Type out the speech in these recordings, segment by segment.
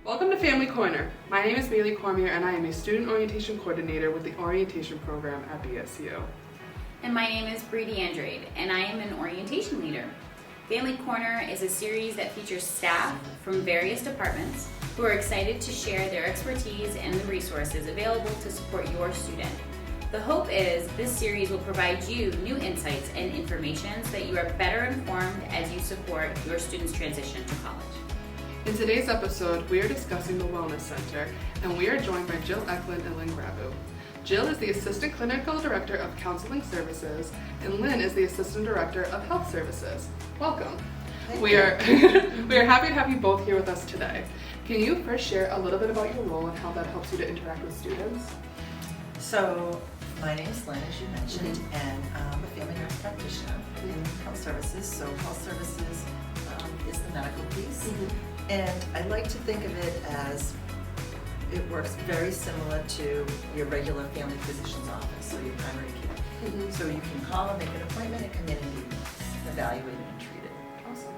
Welcome to Family Corner. My name is Bailey Cormier and I am a Student Orientation Coordinator with the Orientation Program at BSU. And my name is Bree Andrade and I am an Orientation Leader. Family Corner is a series that features staff from various departments who are excited to share their expertise and the resources available to support your student. The hope is this series will provide you new insights and information so that you are better informed as you support your student's transition to college. In today's episode, we are discussing the Wellness Center, and we are joined by Jill Eklund and Lynn Grabau. Jill is the Assistant Clinical Director of Counseling Services, and Lynn is the Assistant Director of Health Services. Welcome. We are happy to have you both here with us today. Can you first share a little bit about your role and how that helps you to interact with students? So, my name is Lynn, as you mentioned, and I'm a family nurse practitioner in health services. So, health services is the medical piece. And I like to think of it as it works very similar to your regular family physician's office, so your primary care. So you can call and make an appointment and come in and be evaluated and treated. Awesome.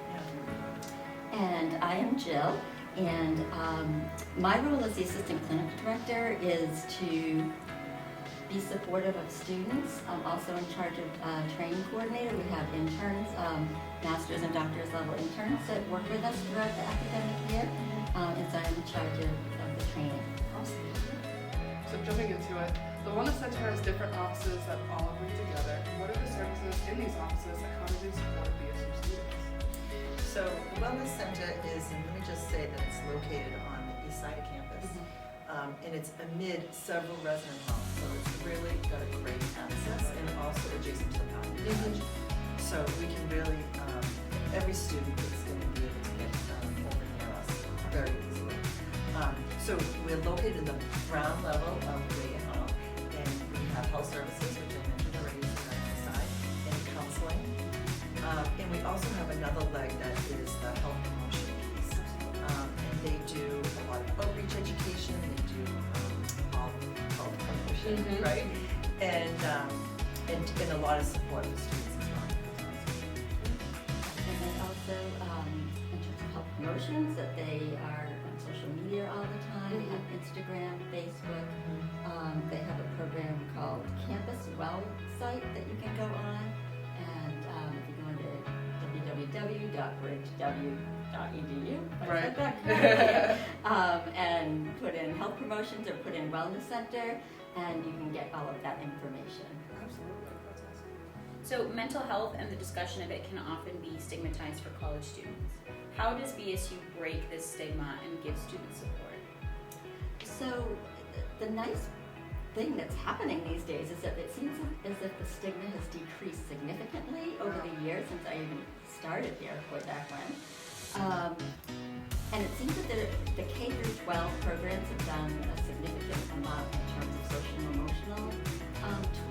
Yeah. And I am Jill, and my role as the Assistant Clinical Director is to be supportive of students. I'm also in charge of training coordinator. We have interns, master's and doctor's level interns that work with us throughout the academic year, and so I'm in charge of the training. Awesome. So jumping into it, the Wellness Center has different offices that all bring together. What are the services in these offices and how do they support BSU students? So the Wellness Center is, and let me just say that it's located on the east side of campus. And it's amid several resident homes, so it's really got a great access and also adjacent to the parking garage. So we can really, every student is going to be able to get over near us very easily. So we're located in the ground level of the hall, and we have health services, which I mentioned already, is on the side, and counseling. And we also have another leg that is the health promotion piece. And they do a lot of outreach education, they do all health promotion, right? And a lot of support for students as well. And then also, in terms of health promotions, that they are on social media all the time. They have Instagram, Facebook. They have a program called Campus Well site that you can go on. And if you go into www.bridgew.edu, if I said that correctly, and put in health promotions or put in Wellness Center, and you can get all of that information. Absolutely, that's awesome. So mental health and the discussion of it can often be stigmatized for college students. How does BSU break this stigma and give students support? So the nice thing that's happening these days is that it seems as if the stigma has decreased significantly over the years since I even started here way back when. And it seems that the K through 12 programs have done a significant amount in terms of social and emotional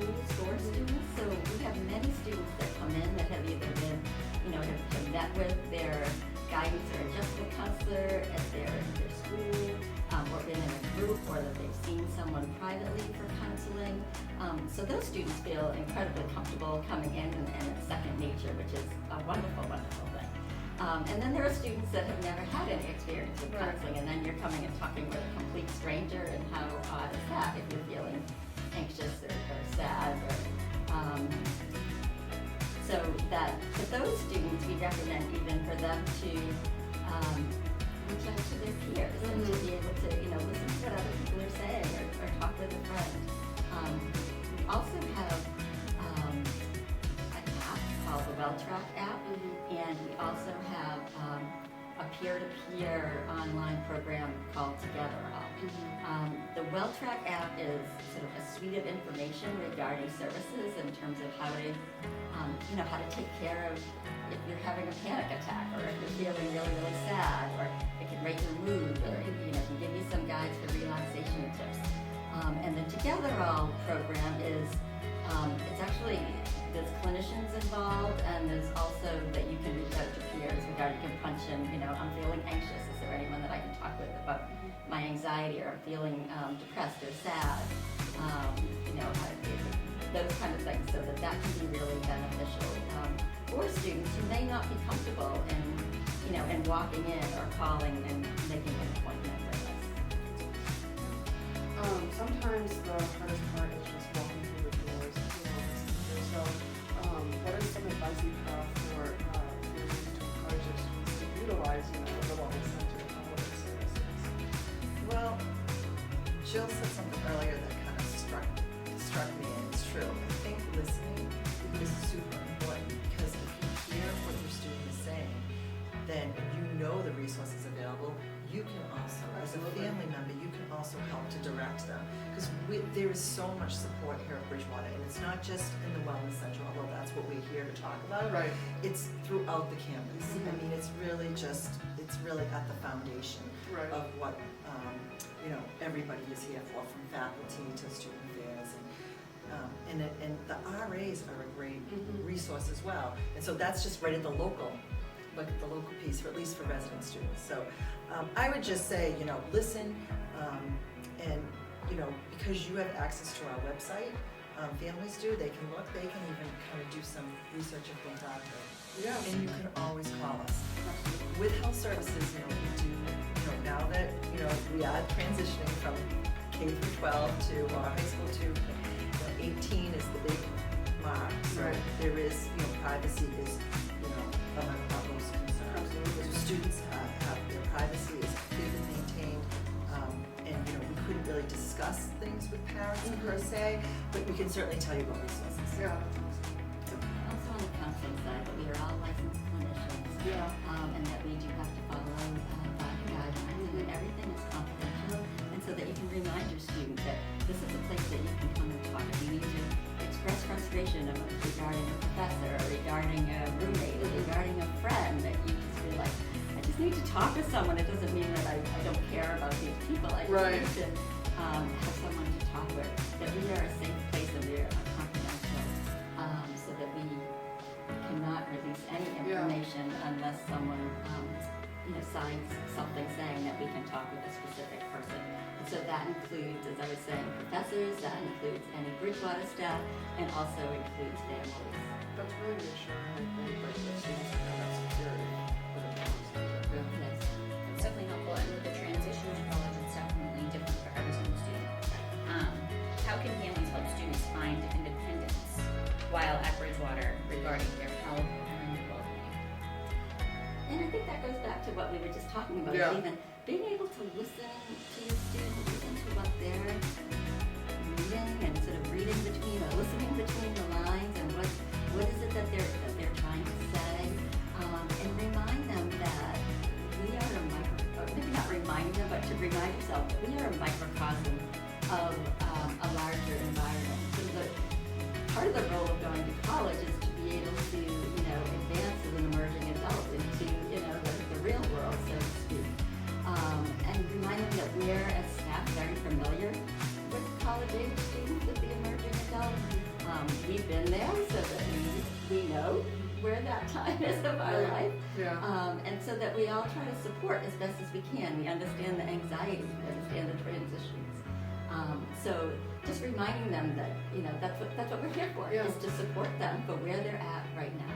tools for students. So we have many students that come in that have either been, have met with their guidance or adjustment counselor at their school, or been in a group, or that they've seen someone privately for counseling. So those students feel incredibly comfortable coming in, and it's second nature, which is a wonderful, wonderful thing. And then there are students that have never had any experience with counseling, and then you're coming and talking with a complete stranger, and how odd is that if you're feeling anxious or sad, so that for those students, we recommend even for them to reach out to their peers and to be able to, listen to what other people are saying or talk with a friend. We also have an app called the WellTrack app, and we also have a peer-to-peer online program called Together Up. The WellTrack app is sort of a suite of information regarding services in terms of how to, how to take care of if you're having a panic attack, or if you're feeling really, really sad, or it can rate your mood, or can give you some guides for relaxation tips. And the Together All program is, it's actually, there's clinicians involved, and there's also that you can reach out to peers regarding, you can punch in, I'm feeling anxious, is there anyone that I can talk with about my anxiety, or I'm feeling depressed or sad, those kind of things, so that can be really beneficial for students who may not be comfortable in walking in or calling and making an appointment with us. Sometimes the hardest part is just walking through the doors of the wellness center. So, what is some advice you have for families to encourage their students to utilize, the wellness center and all of its services? Well, Jill said something earlier that kind of struck me, and it's true. I think listening is super important, because if you hear what your student is saying, then you know the resources available. You can also, as a family member, you can also help to direct them, because there is so much support here at Bridgewater, and it's not just in the wellness center, although that's what we're here to talk about. Right. It's throughout the campus. Mhm. I mean, it's really at the foundation Right. of what everybody is here for, from faculty to student affairs, and the RAs are a great Mhm. resource as well. And so that's just right at the local piece, for at least for resident students. So I would just say, listen, and because you have access to our website, families do. They can look. They can even kind of do some research if they have to. Yeah. And you can always call us. With health services, we do, now that, we are transitioning from K through 12 to high school to 18 is the big mark. So Right. there is, privacy is, of our utmost concern. Absolutely. So students have their privacy is maintained, and, we couldn't really discuss things with parents per se, but we can certainly tell you about resources. Yeah. Also on the counseling side, that we are all licensed clinicians. Yeah. And that we do have to follow body guidelines, and that everything is confidential, and so that you can remind your student that this is a place that you can come and talk. If you need to express frustration regarding a professor, or regarding a roommate, or regarding a friend, that you just feel like, I just need to talk to someone. It doesn't mean that I don't care about these people. I just Right. need to have someone to talk with. That we are a safe place and we are confidential, so that we cannot release any information unless someone, signs something saying that we can talk with a specific person. And so that includes, as I was saying, professors, that includes any Bridgewater staff, and also includes families. That's really reassuring. I think that the students have that security with a wellness center. Yeah. Yes. It's definitely helpful, and with the transition to college, it's definitely different for every single student. How can families help students find independence while at Bridgewater regarding their health and their well-being? And I think that goes back to what we were just talking about, Yeah. even being able to listen to your students, listen to what they're reading, and sort of reading between or listening between the lines, and what is it that they're trying to say, and remind them that we are maybe not reminding them, but to remind yourself that we are a microcosm of a larger environment. So part of the role of going to college is to be able to, advance as an emerging adult into, the real world, so to speak. And remind them that we're, as staff, very familiar with college-age students, with the emerging adults. We've been there, so that we know where that time is of our life. Yeah. And so that we all try to support as best as we can. We understand the anxieties, we understand the transitions. So just reminding them that, that's what we're here for, Yeah. is to support them for where they're at right now.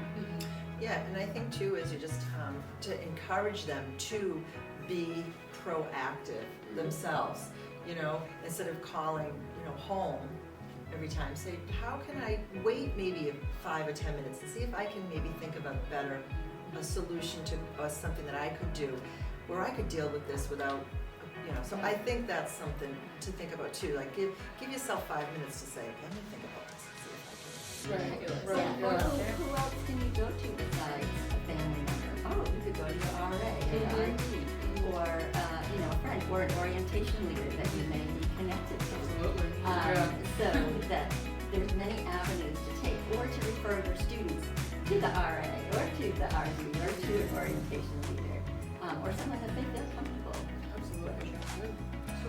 Yeah, and I think too is you just to encourage them to be proactive themselves. Instead of calling home every time, say, how can I wait maybe 5 or 10 minutes and see if I can maybe think of a solution to something that I could do, where I could deal with this without. So I think that's something to think about too. Like give yourself 5 minutes to say, let me think about this and see if I can. Right. Yeah, or Yeah. who else can you go to besides a family member? Oh, you could go to your RA or your RD, or a friend, or an orientation leader that you may be connected to. Absolutely. Yeah. So that there's many avenues to take, or to refer your students to the RA, or to the RD, or to an orientation leader, or someone that they feel comfortable. Absolutely. Yeah. So,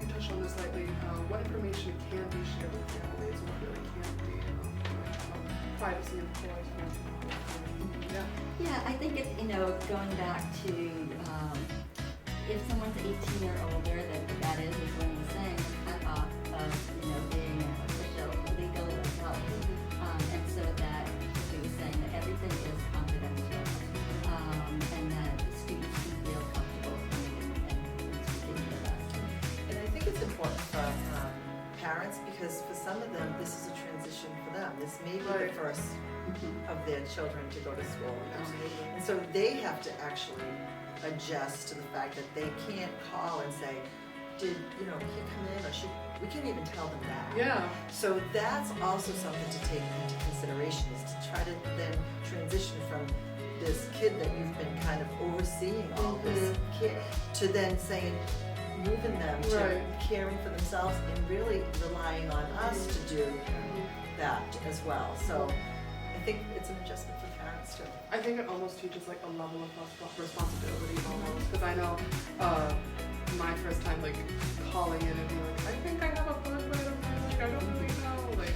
you touched on this slightly. What information can be shared with families? What really can't be? Privacy, of course. Yeah. Yeah, I think going back to if someone's 18 or older, that is, as Lynn was saying, the cutoff of being an official legal adult, and so that she was saying that everything is confidential, and that important for parents, because for some of them, this is a transition for them. This may be Right. the first of their children to go to school. Absolutely. And so they have to actually adjust to the fact that they can't call and say, did, he come in, or we can't even tell them that. Yeah. So that's also something to take into consideration, is to try to then transition from this kid that you've been kind of overseeing all this kid to then saying, moving them to Right. caring for themselves and really relying on us to do that as well. So I think it's an adjustment for parents too. I think it almost teaches like a level of responsibility almost, because I know my first time like calling in and being like, I think I have a blood vitamin, like I don't really know, like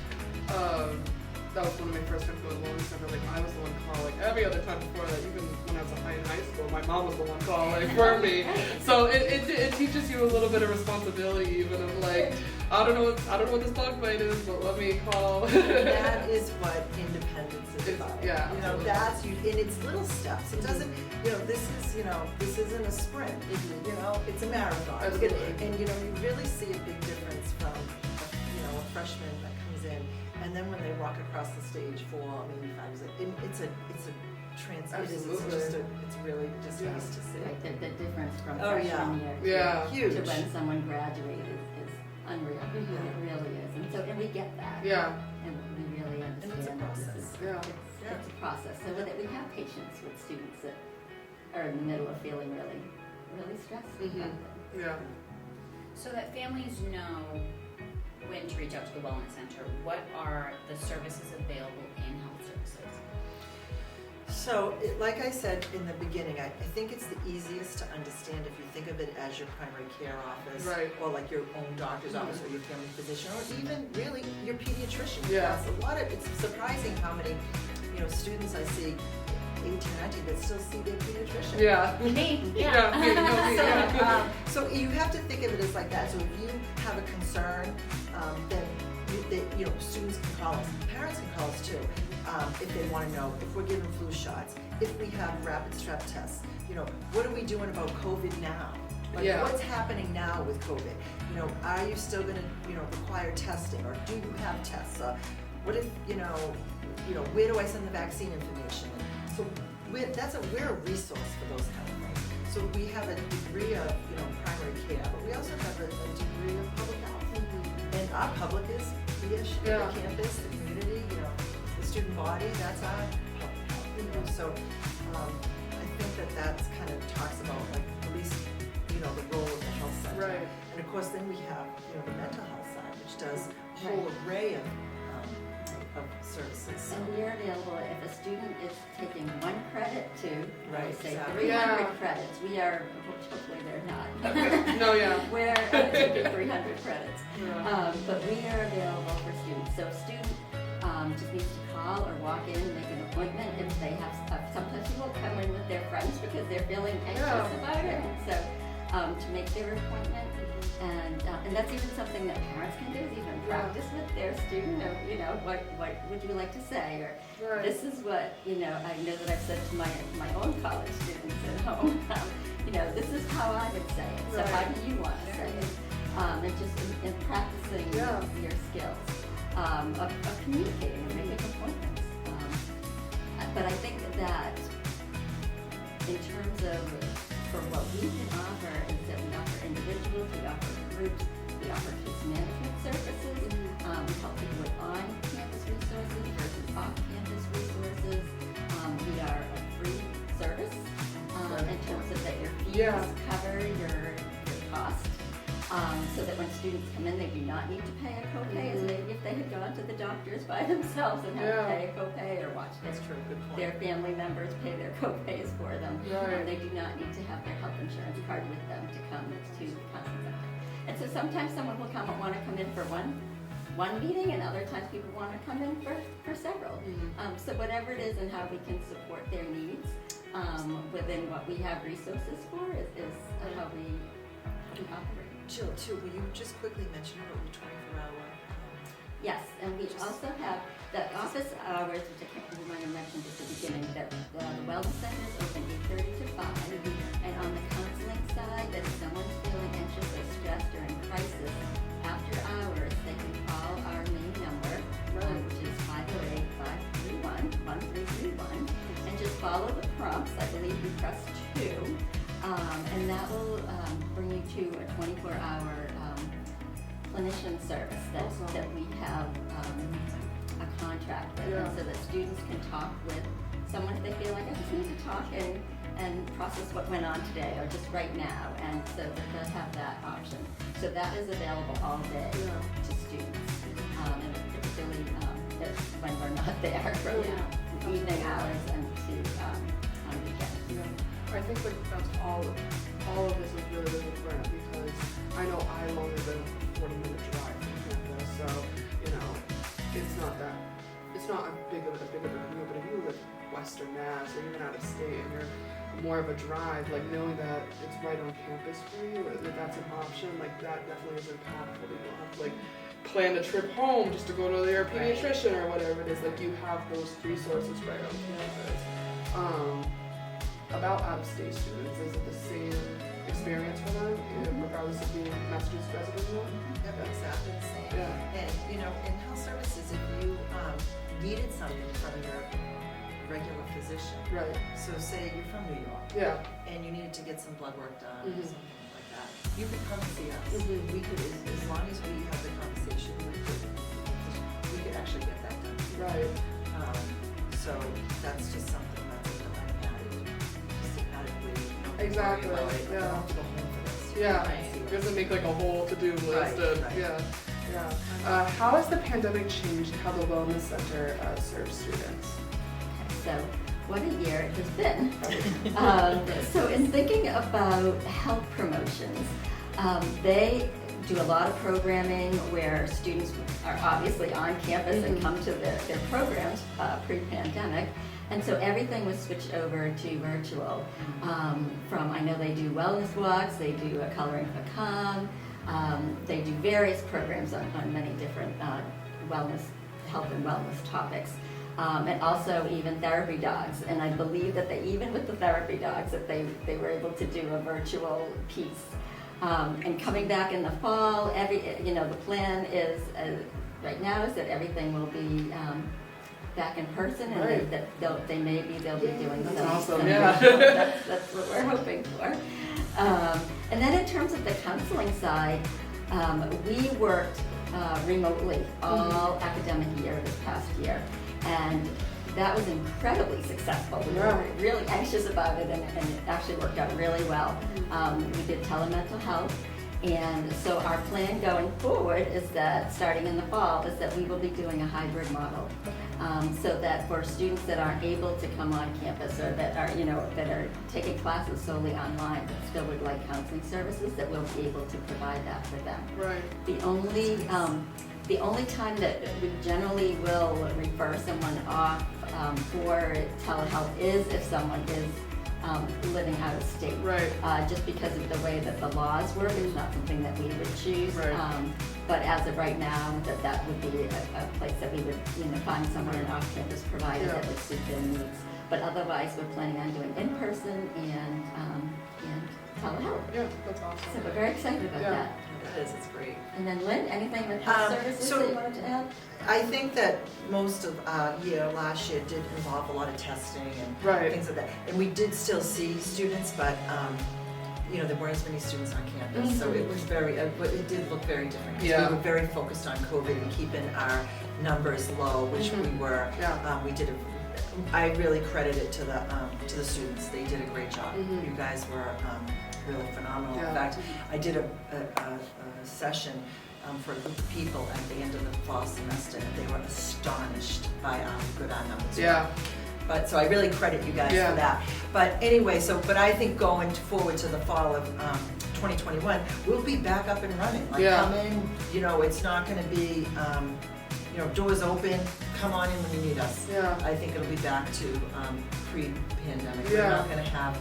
that was one of my first times going to the wellness center. Like I was the one calling. Every other time before that, even when I was in high school, my mom was the one calling for me. So it teaches you a little bit of responsibility, even of like, I don't know what this bug bite is, but let me call. That is what independence is about. Yeah, absolutely. That's you, and it's little steps. It doesn't, this isn't a sprint. It's a marathon. Absolutely. And you really see a big difference from a freshman that comes in, and then when they walk across the stage for maybe 5 years, it's a Absolutely. it's really just Yeah. nice to see. Like the difference from Oh, freshman year Yeah. Huge. to when someone graduates is unreal. It really is. And we get that. Yeah. And we really understand it's a that this process. is, Yeah. it's a process. So that we have patience with students that are in the middle of feeling really, really stressed about it. Yeah. So that families know when to reach out to the Wellness Center, what are the services available in health services? So, like I said in the beginning, I think it's the easiest to understand if you think of it as your primary care office, Right. or like your own doctor's office, or your family physician, or even really your pediatrician. Yeah. It's surprising how many, students I see, 18, 19, that still see their pediatrician. Me, Yeah. So you have to think of it as like that. So if you have a concern, then students can call us, parents can call us too, if they want to know if we're giving flu shots, if we have rapid strep tests. What are we doing about COVID now? Like what's happening now with COVID? Are you still going to require testing, or do you have tests? What if where do I send the vaccine information? So we're a resource for those kind of things. So we have a degree of primary care, but we also have a degree of public health. And our public is the campus, the community, the student body. That's our public health. So I think that's kind of talks about like at least the role of the health center. Right. And of course, then we have the mental health side, which does a whole array of services. So. And we are available if a student is taking 1 credit to, Right, say, exactly. 300 credits. We are, hopefully they're not. No, yeah. We're taking 300 credits. Yeah. But we are available for students. So a student just needs to call or walk in, make an appointment if they have stuff. Sometimes people come in with their friends because they're feeling anxious about it. And so to make their appointment. And that's even something that parents can do, is even practice with their student of, what would you like to say? Or this is what, I know that I've said to my own college students at home, this is how I would say it. So how do you want to say it? And just in practicing your skills of communicating and making appointments. But I think that in terms of for what we can offer is that we offer individuals, we offer groups, we offer case management services. We help people with on-campus resources versus off-campus resources. We are a free service in terms of that your fees cover your cost. So that when students come in, they do not need to pay a copay, as maybe if they had gone to the doctors by themselves and had to pay a copay, or watch That's true. Good point. their family members pay their copays for them. They do not need to have their health insurance card with them to come to the counseling center. And so sometimes someone will want to come in for one meeting, and other times people want to come in for several. So whatever it is and how we can support their needs within what we have resources for is how we operate. Jill, too, will you just quickly mention about the 24-hour? Yes, and we also have the office hours, which I can't remember I mentioned at the beginning, that the wellness center is open 8:30 to 5. And on the counseling side, that if someone's feeling anxious or stressed or in crisis, prompts. I believe you press 2, and that will bring you to a 24-hour clinician service that we have a contract with, and so that students can talk with someone if they feel like I just need to talk and process what went on today or just right now, and so that they'll have that option. So that is available all day to students, and particularly when we're not there from evening hours and to on weekends. I think like that's all of this is really, really important because I know I only live a 40-minute drive from campus, so it's not a big of a commute. But if you live Western Mass or even out of state and you're more of a drive, like knowing that it's right on campus for you, that that's an option, like that definitely is impactful. You don't have to like plan a trip home just to go to your pediatrician or whatever it is. Like you have those resources right on campus. About out-of-state students, is it the same experience for them, regardless of being Massachusetts resident? Yep, exactly the same. Yeah. And in health services, if you needed something from your regular physician, Right. so say you're from New York, and you needed to get some blood work done or something like that, you could come and see us. We could, as long as we have the conversation, we could actually get that done. Right. So that's just something that's Exactly. About it. You don't have to go home for this. Yeah. Right. It doesn't make like a whole to-do list. Right, Of, right. Yeah. How has the pandemic changed how the Wellness Center serves students? So what a year it has been. So in thinking about health promotions, they do a lot of programming where students are obviously on campus and come to their programs pre-pandemic. And so everything was switched over to virtual. I know they do wellness walks, they do a coloring for calm, they do various programs on many different health and wellness topics. And also even therapy dogs. And I believe that even with the therapy dogs, that they were able to do a virtual piece. And coming back in the fall, the plan is right now is that everything will be back in person, and that they'll be doing That's some. awesome. That's what we're hoping for. And then in terms of the counseling side, we worked remotely all academic year this past year, and that was incredibly successful. We were really anxious about it, and it actually worked out really well. We did telemental health, and so our plan going forward is that starting in the fall is that we will be doing a hybrid model, so that for students that aren't able to come on campus or that are taking classes solely online but still would like counseling services, that we'll be able to provide that for them. Right. The only time that we generally will refer someone off for telehealth is if someone is living out of state. Right. Just because of the way that the laws work, it's not something that we would choose. Right. But as of right now, that would be a place that we would find someone in off-campus provider that would suit their needs. But otherwise, we're planning on doing in-person and telehealth. Yeah, that's awesome. So we're very excited about that. It is, it's great. And then Lynn, anything with health services that you wanted to add? I think that most of last year did involve a lot of testing and things like that. And we did still see students, but there weren't as many students on campus, so it was it did look very different. We were very focused on COVID and keeping our numbers low, which we were. I really credit it to the students. They did a great job. You guys were really phenomenal. In fact, I did a session for a group of people at the end of the fall semester, and they were astonished by how good our numbers were. But so I really credit you guys for that. But anyway, but I think going forward to the fall of 2021, we'll be back up and running. Come in, it's not going to be, doors open, come on in when you need us. I think it'll be back to pre-pandemic. We're not going to have,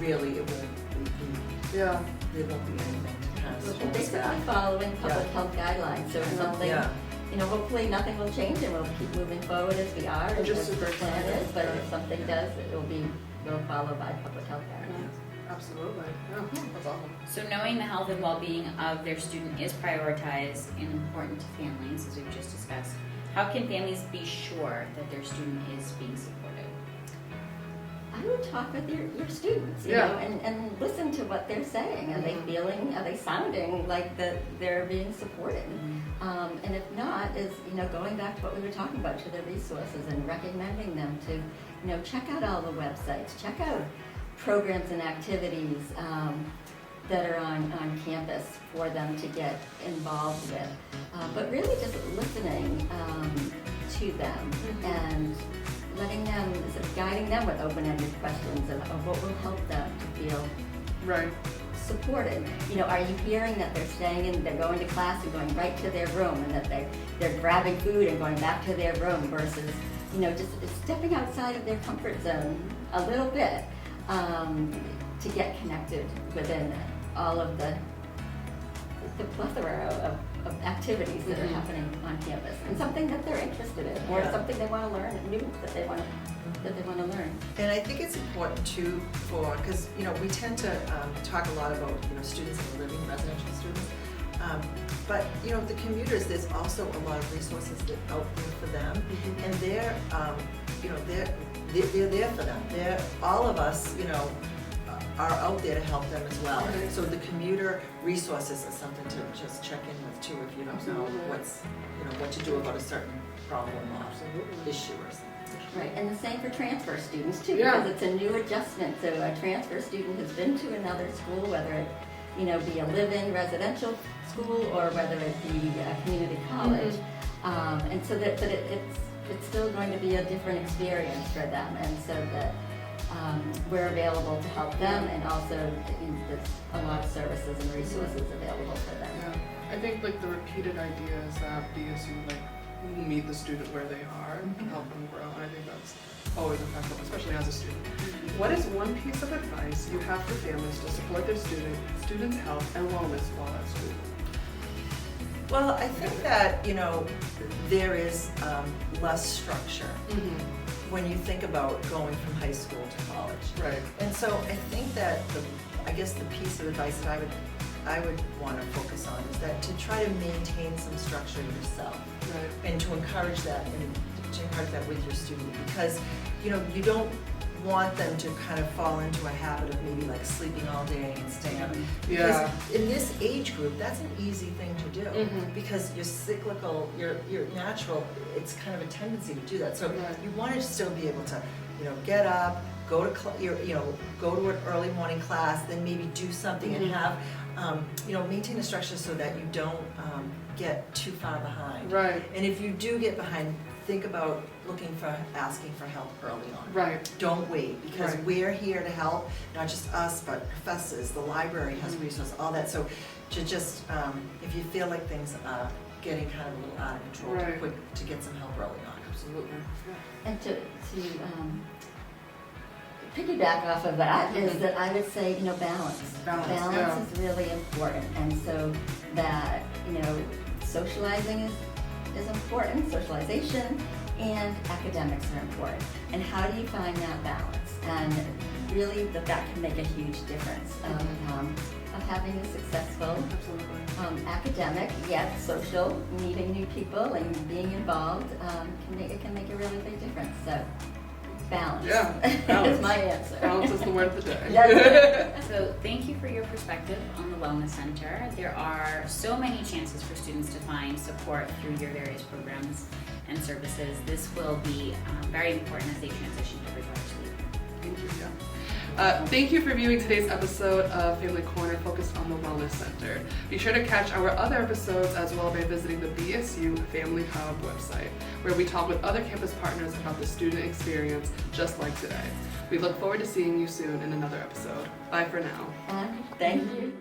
really, it won't be, there won't be anything to kind of hold us back. Basically following public health guidelines, so something, hopefully nothing will change and we'll keep moving forward as we are, and just as the plan is, but if something does, we'll follow by public health guidelines. Absolutely. Yeah, that's awesome. So knowing the health and well-being of their student is prioritized and important to families, as we've just discussed, how can families be sure that their student is being supported? would talk with your students, you Yeah. know, and listen to what they're saying. Are they feeling, are they sounding like that they're being supported? And if not, is, you know, going back to what we were talking about, to the resources and recommending them to, you know, check out all the websites, check out programs and activities that are on campus for them to get involved with. But really just listening to them and letting them, sort of guiding them with open-ended questions of what will help them to feel Right. supported. You know, are you hearing that they're staying in, they're going to class and going right to their room, and that they're grabbing food and going back to their room versus, you know, just stepping outside of their comfort zone a little bit to get connected within all of the plethora of activities that are happening on campus, and something that they're interested in, or Yeah. something they want to learn, new that they want to learn. And I think it's important too because, you know, we tend to talk a lot about, you know, students and living residential students. But, you know, the commuters, there's also a lot of resources that out there for them. And they're, you know, they're there for them. All of us, you know, are out there to help them as well. Right. So the commuter resources are something to just check in with too if you don't know what to do about a certain problem or issue or something. Right, and the same for transfer students too, Yeah. because it's a new adjustment. So a transfer student has been to another school, whether it, you know, be a live-in residential school or whether it be a community college, and so that, but it's still going to be a different experience for them, and so that we're available to help them, and also there's a lot of services and resources available for them. Yeah. I think like the repeated idea is that BSU like will meet the student where they are and help them grow. And I think that's always effective, especially as a student. What is one piece of advice you have for families to support their students' health and wellness while at school? Well, I think that, you know, there is less structure when you think about going from high school to college. Right. And so I think that I guess the piece of advice that I would want to focus on is that to try to maintain some structure yourself. Right. And to encourage that with your student, because, you know, you don't want them to kind of fall into a habit of maybe like sleeping all day and staying up. Yeah. Because in this age group, that's an easy thing to do because you're cyclical, you're natural, it's kind of a tendency to do that. So Right. you want to still be able to, you know, get up, go to go to an early morning class, then maybe do something and have, you know, maintain a structure so that you don't get too far behind. Right. And if you do get behind, think about asking for help early on. Right. Don't wait, because Right. we're here to help, not just us, but professors, the library has resources, all that. So to just, if you feel like things are getting kind of a little out of control, Right. to get some help early on. Absolutely. And to piggyback off of that is that I would say, you know, balance. Balance, is really important, and so that, you know, socializing is important, socialization, and academics are important. And how do you find that balance? And really that can make a huge difference of having a successful Absolutely. academic, yet social, meeting new people and being involved can make a really big difference. So balance. Yeah, balance. is my answer. Balance is the word of the day. Yes. So thank you for your perspective on the Wellness Center. There are so many chances for students to find support through your various programs and services. This will be very important as they transition to Bridgewater Sleep. Thank you. Yeah. Thank you for viewing today's episode of Family Corner focused on the Wellness Center. Be sure to catch our other episodes as well by visiting the BSU Family Hub website, where we talk with other campus partners about the student experience just like today. We look forward to seeing you soon in another episode. Bye for now. Thank you.